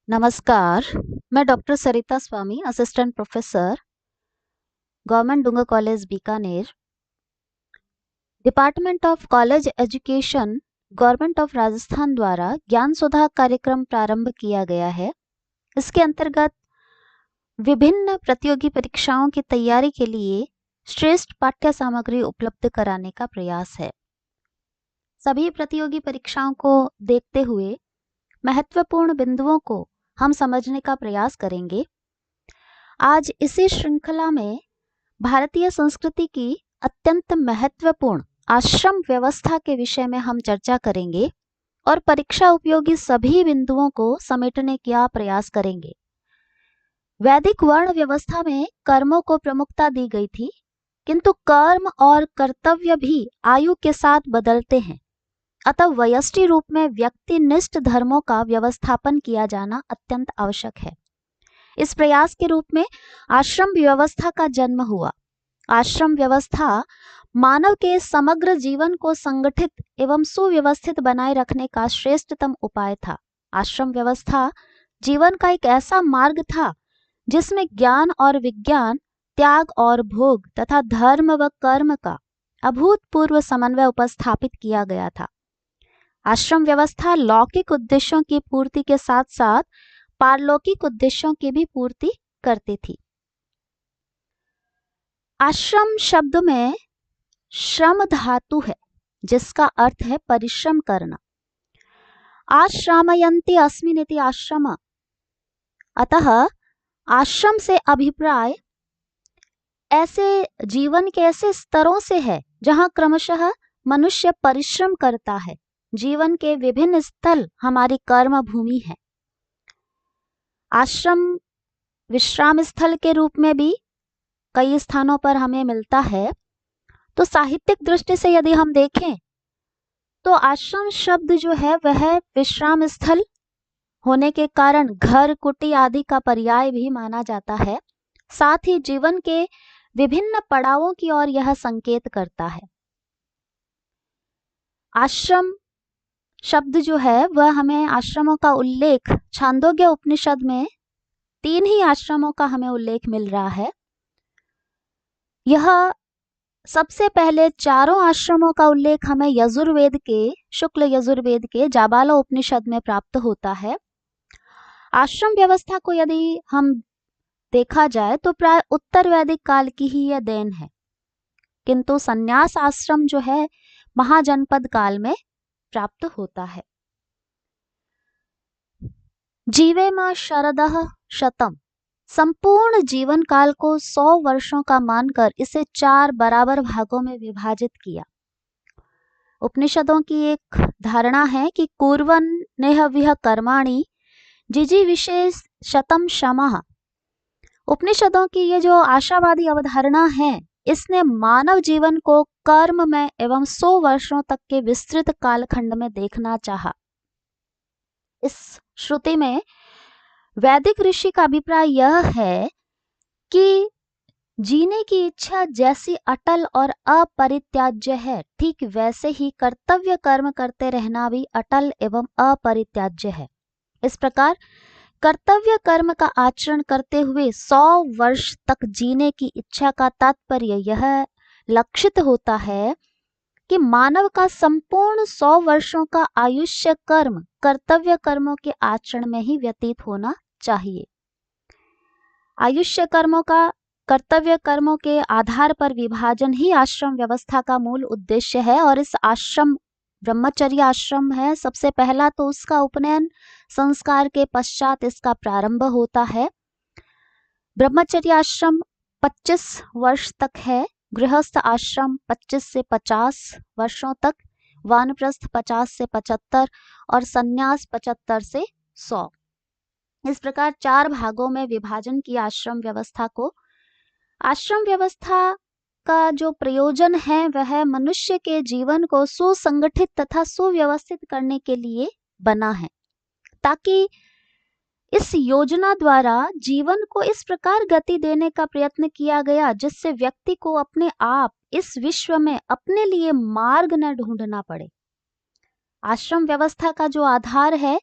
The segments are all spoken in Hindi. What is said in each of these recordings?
नमस्कार। मैं doctor Sarita Swami, assistant professor, government Dungar college Bikaner, department of college education, government of Rajasthan द्वारा ज्ञान सुधा कार्यक्रम प्रारंभ किया गया है। इसके अंतर्गत विभिन्न प्रतियोगी परीक्षाओं की तैयारी के लिए श्रेष्ठ पाठ्य सामग्री उपलब्ध कराने का प्रयास है। सभी प्रतियोगी परीक्षाओं को देखते हुए महत्वपूर्ण बिंदुओं को हम समझने का प्रयास करेंगे। आज इसी श्रृंखला में भारतीय संस्कृति की अत्यंत महत्वपूर्ण आश्रम व्यवस्था के विषय में हम चर्चा करेंगे और परीक्षा उपयोगी सभी बिंदुओं को समेटने का प्रयास करेंगे। वैदिक वर्ण व्यवस्था में कर्मों को प्रमुखता दी गई थी, किंतु कर्म और कर्तव्य भी आयु के साथ बदलते हैं। अतः व्यष्टि रूप में व्यक्तिनिष्ठ धर्मों का व्यवस्थापन किया जाना अत्यंत आवश्यक है। इस प्रयास के रूप में आश्रम व्यवस्था का जन्म हुआ। आश्रम व्यवस्था मानव के समग्र जीवन को संगठित एवं सुव्यवस्थित बनाए रखने का श्रेष्ठतम उपाय था। आश्रम व्यवस्था जीवन का एक ऐसा मार्ग था जिसमें ज्ञान और विज्ञान, त्याग और भोग तथा धर्म व कर्म का अभूतपूर्व समन्वय उपस्थापित किया गया था। आश्रम व्यवस्था लौकिक उद्देश्यों की पूर्ति के साथ साथ पारलौकिक उद्देश्यों की भी पूर्ति करती थी। आश्रम शब्द में श्रम धातु है, जिसका अर्थ है परिश्रम करना। आश्रामयन्ति अस्मिन् इति आश्रम। अतः आश्रम से अभिप्राय ऐसे जीवन के ऐसे स्तरों से है जहां क्रमशः मनुष्य परिश्रम करता है। जीवन के विभिन्न स्थल हमारी कर्म भूमि है। आश्रम विश्राम स्थल के रूप में भी कई स्थानों पर हमें मिलता है। तो साहित्यिक दृष्टि से यदि हम देखें तो आश्रम शब्द जो है वह विश्राम स्थल होने के कारण घर, कुटी आदि का पर्याय भी माना जाता है। साथ ही जीवन के विभिन्न पड़ावों की ओर यह संकेत करता है। आश्रम शब्द जो है वह हमें आश्रमों का उल्लेख छांदोग्य उपनिषद में 3 ही आश्रमों का हमें उल्लेख मिल रहा है। यह सबसे पहले चारों आश्रमों का उल्लेख हमें यजुर्वेद के शुक्ल यजुर्वेद के जाबाला उपनिषद में प्राप्त होता है। आश्रम व्यवस्था को यदि हम देखा जाए तो प्राय उत्तर वैदिक काल की ही यह देन है, किंतु संन्यास आश्रम जो है महाजनपद काल में प्राप्त होता है। जीवेम शरदः शतम, संपूर्ण जीवन काल को 100 वर्षों का मानकर इसे 4 बराबर भागों में विभाजित किया। उपनिषदों की एक धारणा है कि कुर्वन् नेहविह कर्माणि जिजी विशेष शतम क्षमः। उपनिषदों की ये जो आशावादी अवधारणा है, इसने मानव जीवन को कर्म में एवं 100 वर्षों तक के विस्तृत कालखंड में देखना चाहा। इस श्रुति में वैदिक ऋषि का अभिप्राय यह है कि जीने की इच्छा जैसी अटल और अपरित्याज्य है, ठीक वैसे ही कर्तव्य कर्म करते रहना भी अटल एवं अपरित्याज्य है। इस प्रकार कर्तव्य कर्म का आचरण करते हुए 100 वर्ष तक जीने की इच्छा का तात्पर्य यह लक्षित होता है कि मानव का संपूर्ण 100 वर्षों का आयुष्य कर्म कर्तव्य कर्मों के आचरण में ही व्यतीत होना चाहिए। आयुष्य कर्मों का कर्तव्य कर्मों के आधार पर विभाजन ही आश्रम व्यवस्था का मूल उद्देश्य है। और इस आश्रम ब्रह्मचर्य आश्रम है, सबसे पहला तो उसका उपनयन संस्कार के पश्चात इसका प्रारंभ होता है। ब्रह्मचर्य आश्रम 25 वर्ष तक है, गृहस्थ आश्रम 25 से 50 वर्षों तक, वानप्रस्थ 50 से 75 और संन्यास 75 से 100। इस प्रकार 4 भागों में विभाजन किया आश्रम व्यवस्था को। आश्रम व्यवस्था का जो प्रयोजन है वह मनुष्य के जीवन को सुसंगठित तथा सुव्यवस्थित करने के लिए बना है, ताकि इस योजना द्वारा जीवन को इस प्रकार गति देने का प्रयत्न किया गया जिससे व्यक्ति को अपने आप इस विश्व में अपने लिए मार्ग न ढूंढना पड़े। आश्रम व्यवस्था का जो आधार है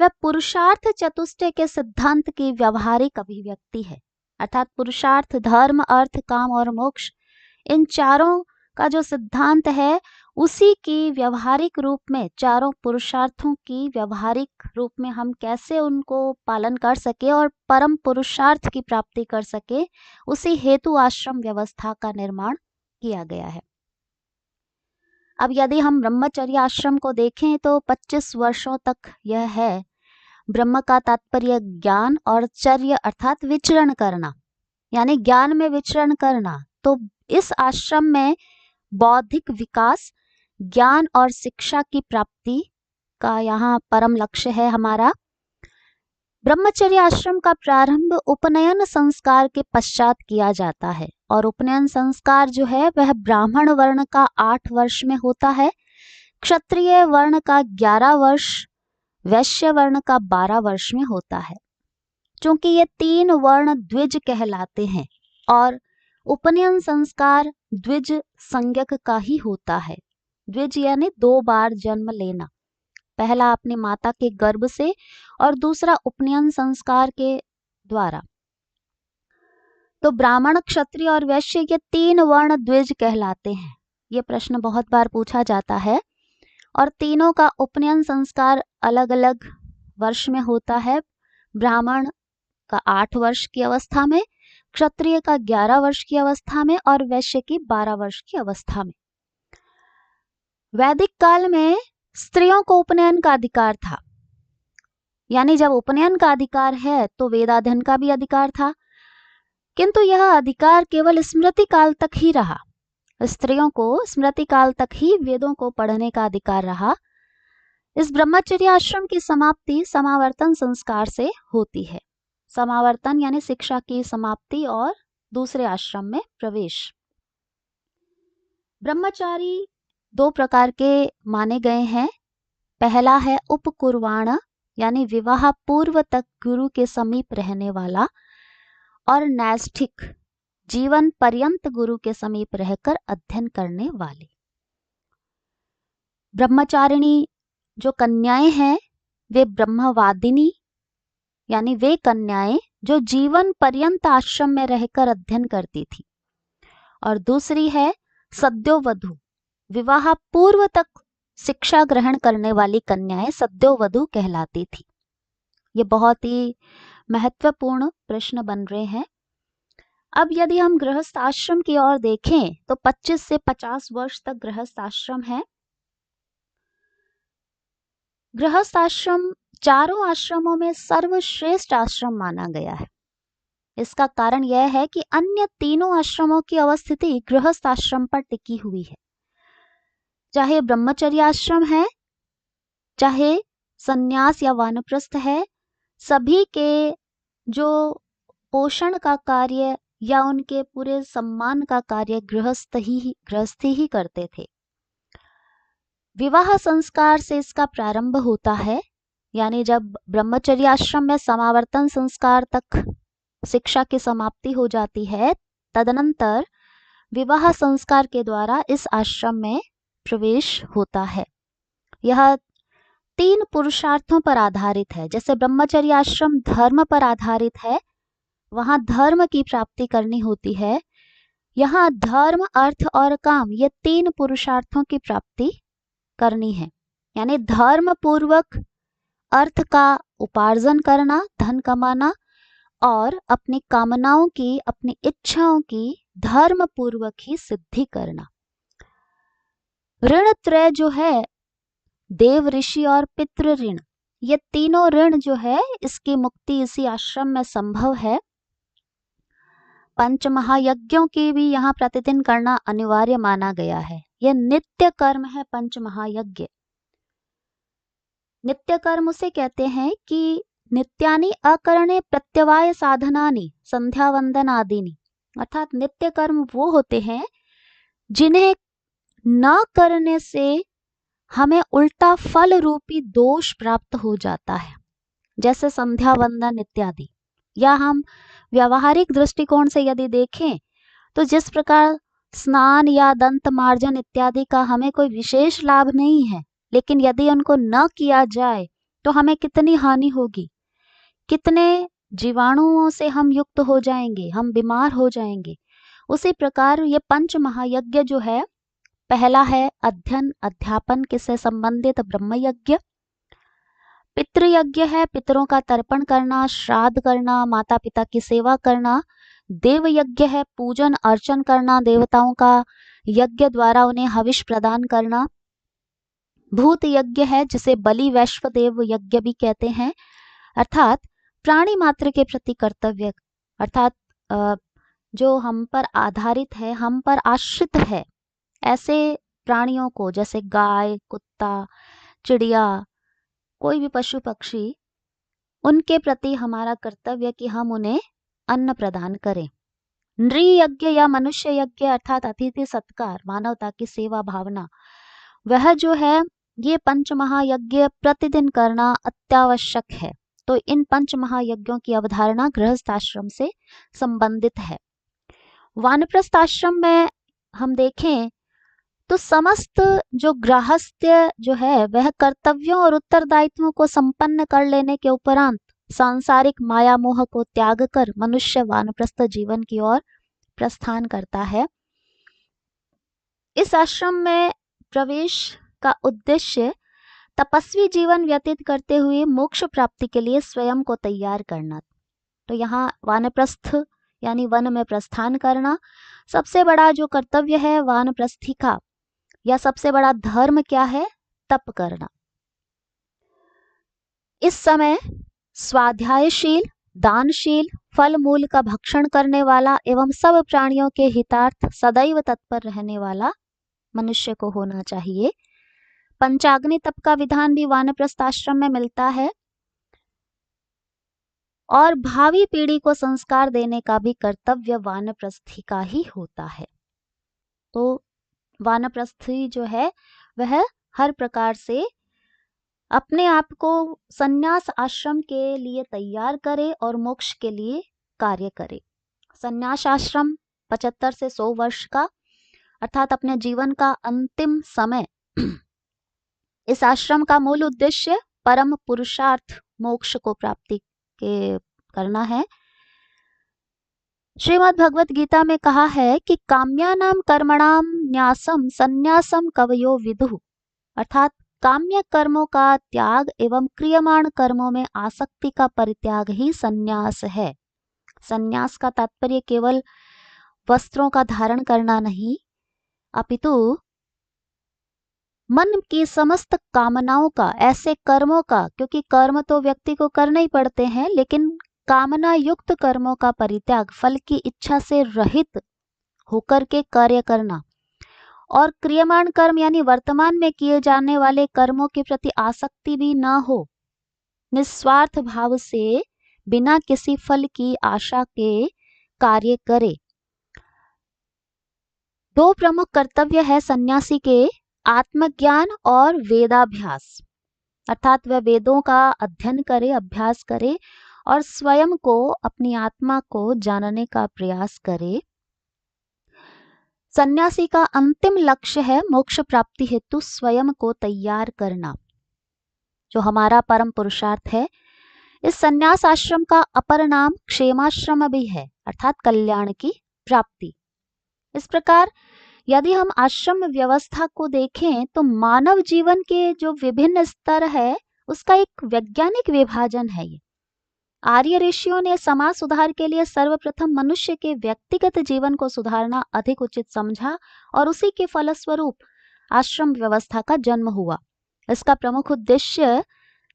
वह पुरुषार्थ चतुष्टय के सिद्धांत की व्यवहारिक अभिव्यक्ति है। अर्थात पुरुषार्थ, धर्म, अर्थ, काम और मोक्ष, इन चारों का जो सिद्धांत है उसी की व्यवहारिक रूप में, चारों पुरुषार्थों की व्यवहारिक रूप में हम कैसे उनको पालन कर सके और परम पुरुषार्थ की प्राप्ति कर सके, उसी हेतु आश्रम व्यवस्था का निर्माण किया गया है। अब यदि हम ब्रह्मचर्य आश्रम को देखें तो 25 वर्षों तक यह है। ब्रह्म का तात्पर्य ज्ञान और चर्य अर्थात विचरण करना, यानी ज्ञान में विचरण करना। तो इस आश्रम में बौद्धिक विकास, ज्ञान और शिक्षा की प्राप्ति का यहाँ परम लक्ष्य है हमारा। ब्रह्मचर्य आश्रम का प्रारंभ उपनयन संस्कार के पश्चात किया जाता है और उपनयन संस्कार जो है वह ब्राह्मण वर्ण का 8 वर्ष में होता है, क्षत्रिय वर्ण का 11 वर्ष, वैश्य वर्ण का 12 वर्ष में होता है। क्योंकि ये 3 वर्ण द्विज कहलाते हैं और उपनयन संस्कार द्विज संज्ञक का ही होता है। द्विज यानी 2 बार जन्म लेना, पहला अपनी माता के गर्भ से और दूसरा उपनयन संस्कार के द्वारा। तो ब्राह्मण, क्षत्रिय और वैश्य ये 3 वर्ण द्विज कहलाते हैं। ये प्रश्न बहुत बार पूछा जाता है और तीनों का उपनयन संस्कार अलग अलग वर्ष में होता है। ब्राह्मण का 8 वर्ष की अवस्था में, क्षत्रिय का 11 वर्ष की अवस्था में और वैश्य की 12 वर्ष की अवस्था में। वैदिक काल में स्त्रियों को उपनयन का अधिकार था, यानी जब उपनयन का अधिकार है तो वेदाध्ययन का भी अधिकार था, किंतु यह अधिकार केवल स्मृति काल तक ही रहा। स्त्रियों को स्मृति काल तक ही वेदों को पढ़ने का अधिकार रहा। इस ब्रह्मचर्य आश्रम की समाप्ति समावर्तन संस्कार से होती है। समावर्तन यानी शिक्षा की समाप्ति और दूसरे आश्रम में प्रवेश। ब्रह्मचारी 2 प्रकार के माने गए हैं। पहला है उपकुर्वाण यानी विवाह पूर्व तक गुरु के समीप रहने वाला, और नैष्ठिक जीवन पर्यंत गुरु के समीप रहकर अध्ययन करने वाले। ब्रह्मचारिणी जो कन्याएं हैं वे ब्रह्मवादिनी यानी वे कन्याएं जो जीवन पर्यंत आश्रम में रहकर अध्ययन करती थी, और दूसरी है सद्योवधू, विवाह पूर्व तक शिक्षा ग्रहण करने वाली कन्याएं सद्योवधू कहलाती थी। ये बहुत ही महत्वपूर्ण प्रश्न बन रहे हैं। अब यदि हम गृहस्थ आश्रम की ओर देखें तो 25 से 50 वर्ष तक गृहस्थ आश्रम है। गृहस्थ आश्रम चारों आश्रमों में सर्वश्रेष्ठ आश्रम माना गया है। इसका कारण यह है कि अन्य तीनों आश्रमों की अवस्थिति गृहस्थ आश्रम पर टिकी हुई है। चाहे ब्रह्मचर्य आश्रम है, चाहे संन्यास या वानप्रस्थ है, सभी के जो पोषण का कार्य या उनके पूरे सम्मान का कार्य गृहस्थी ही करते थे। विवाह संस्कार से इसका प्रारंभ होता है, यानी जब ब्रह्मचर्य आश्रम में समावर्तन संस्कार तक शिक्षा की समाप्ति हो जाती है, तदनंतर विवाह संस्कार के द्वारा इस आश्रम में प्रवेश होता है। यह 3 पुरुषार्थों पर आधारित है। जैसे ब्रह्मचर्य आश्रम धर्म पर आधारित है, वहां धर्म की प्राप्ति करनी होती है। यहाँ धर्म, अर्थ और काम ये 3 पुरुषार्थों की प्राप्ति करनी है, यानी धर्म पूर्वक अर्थ का उपार्जन करना, धन कमाना, और अपनी कामनाओं की, अपनी इच्छाओं की धर्म पूर्वक ही सिद्धि करना। ऋण त्रय जो है, देव, ऋषि और पितृ ऋण, ये तीनों ऋण जो है इसकी मुक्ति इसी आश्रम में संभव है। 5 महायज्ञों की भी यहाँ प्रतिदिन करना अनिवार्य माना गया है। यह नित्य कर्म है। 5 महायज्ञ नित्य कर्म उसे कहते हैं कि नित्यानि अकरणे प्रत्यवाय साधनानि संध्या वंदन आदिनी, अर्थात नित्य कर्म वो होते हैं जिन्हें न करने से हमें उल्टा फल रूपी दोष प्राप्त हो जाता है, जैसे संध्या वंदन इत्यादि। या हम व्यावहारिक दृष्टिकोण से यदि देखें तो जिस प्रकार स्नान या दंत मार्जन इत्यादि का हमें कोई विशेष लाभ नहीं है, लेकिन यदि उनको न किया जाए तो हमें कितनी हानि होगी, कितने जीवाणुओं से हम युक्त हो जाएंगे, हम बीमार हो जाएंगे। उसी प्रकार ये पंच महायज्ञ जो है, पहला है अध्ययन अध्यापन से संबंधित ब्रह्म यज्ञ। पितृयज्ञ है, पितरों का तर्पण करना, श्राद्ध करना, माता पिता की सेवा करना। देव यज्ञ है, पूजन अर्चन करना, देवताओं का यज्ञ द्वारा उन्हें हविष प्रदान करना। भूत यज्ञ है, जिसे बलि वैश्व देव यज्ञ भी कहते हैं, अर्थात प्राणी मात्र के प्रति कर्तव्य, अर्थात जो हम पर आधारित है, हम पर आश्रित है, ऐसे प्राणियों को, जैसे गाय, कुत्ता, चिड़िया, कोई भी पशु पक्षी, उनके प्रति हमारा कर्तव्य कि हम उन्हें अन्न प्रदान करें। नृ यज्ञ या मनुष्य यज्ञ अर्थात अतिथि सत्कार, मानवता की सेवा भावना, वह जो है ये पंच महायज्ञ प्रतिदिन करना अत्यावश्यक है। तो इन पंच महायज्ञों की अवधारणा गृहस्थ आश्रम से संबंधित है। वानप्रस्थ आश्रम में हम देखें तो समस्त जो गृहस्थ्य जो है वह कर्तव्यों और उत्तरदायित्वों को संपन्न कर लेने के उपरांत सांसारिक माया मोह को त्याग कर मनुष्य वानप्रस्थ जीवन की ओर प्रस्थान करता है। इस आश्रम में प्रवेश का उद्देश्य तपस्वी जीवन व्यतीत करते हुए मोक्ष प्राप्ति के लिए स्वयं को तैयार करना। तो यहाँ वानप्रस्थ यानी वन में प्रस्थान करना, सबसे बड़ा जो कर्तव्य है वानप्रस्थी का, या सबसे बड़ा धर्म क्या है, तप करना। इस समय स्वाध्यायशील, दानशील, फल मूल का भक्षण करने वाला एवं सब प्राणियों के हितार्थ सदैव तत्पर रहने वाला मनुष्य को होना चाहिए। पंचाग्नि तप का विधान भी वानप्रस्थ आश्रम में मिलता है और भावी पीढ़ी को संस्कार देने का भी कर्तव्य वानप्रस्थी का ही होता है। तो वानप्रस्थी जो है वह हर प्रकार से अपने आप को संन्यास आश्रम के लिए तैयार करे और मोक्ष के लिए कार्य करे। संन्यास आश्रम 75 से 100 वर्ष का, अर्थात अपने जीवन का अंतिम समय। इस आश्रम का मूल उद्देश्य परम पुरुषार्थ मोक्ष को प्राप्ति के करना है। श्रीमद् भगवत गीता में कहा है कि काम्यानाम कर्मणाम न्यासम संन्यासम कवयो विदुः, अर्थात काम्य कर्मों का त्याग एवं क्रियमाण कर्मों में आसक्ति का परित्याग ही संन्यास है। संन्यास का तात्पर्य केवल वस्त्रों का धारण करना नहीं, अपितु मन की समस्त कामनाओं का, ऐसे कर्मों का, क्योंकि कर्म तो व्यक्ति को करने ही पड़ते हैं, लेकिन कामना युक्त कर्मों का परित्याग, फल की इच्छा से रहित होकर के कार्य करना, और क्रियमाण कर्म यानी वर्तमान में किए जाने वाले कर्मों के प्रति आसक्ति भी न हो, निस्वार्थ भाव से बिना किसी फल की आशा के कार्य करे। दो प्रमुख कर्तव्य है सन्यासी के, आत्मज्ञान और वेदाभ्यास, अर्थात वह वेदों का अध्ययन करे, अभ्यास करे और स्वयं को, अपनी आत्मा को जानने का प्रयास करे। सन्यासी का अंतिम लक्ष्य है मोक्ष प्राप्ति हेतु स्वयं को तैयार करना, जो हमारा परम पुरुषार्थ है। इस सन्यास आश्रम का अपर नाम क्षेमाश्रम भी है, अर्थात कल्याण की प्राप्ति। इस प्रकार यदि हम आश्रम व्यवस्था को देखें तो मानव जीवन के जो विभिन्न स्तर है उसका एक वैज्ञानिक विभाजन है। ये आर्य ऋषियों ने समाज सुधार के लिए सर्वप्रथम मनुष्य के व्यक्तिगत जीवन को सुधारना अधिक उचित समझा और उसी के फलस्वरूप आश्रम व्यवस्था का जन्म हुआ। इसका प्रमुख उद्देश्य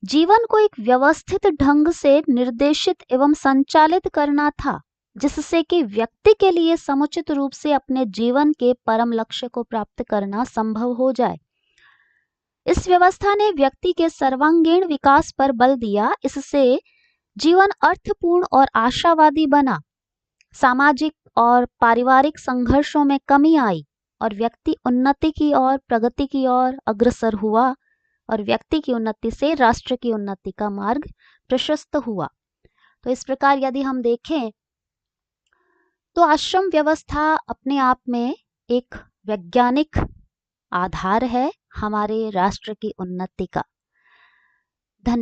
जीवन को एक व्यवस्थित ढंग से निर्देशित एवं संचालित करना था, जिससे कि व्यक्ति के लिए समुचित रूप से अपने जीवन के परम लक्ष्य को प्राप्त करना संभव हो जाए। इस व्यवस्था ने व्यक्ति के सर्वांगीण विकास पर बल दिया। इससे जीवन अर्थपूर्ण और आशावादी बना, सामाजिक और पारिवारिक संघर्षों में कमी आई और व्यक्ति उन्नति की ओर, प्रगति की ओर अग्रसर हुआ और व्यक्ति की उन्नति से राष्ट्र की उन्नति का मार्ग प्रशस्त हुआ। तो इस प्रकार यदि हम देखें तो आश्रम व्यवस्था अपने आप में एक वैज्ञानिक आधार है हमारे राष्ट्र की उन्नति का।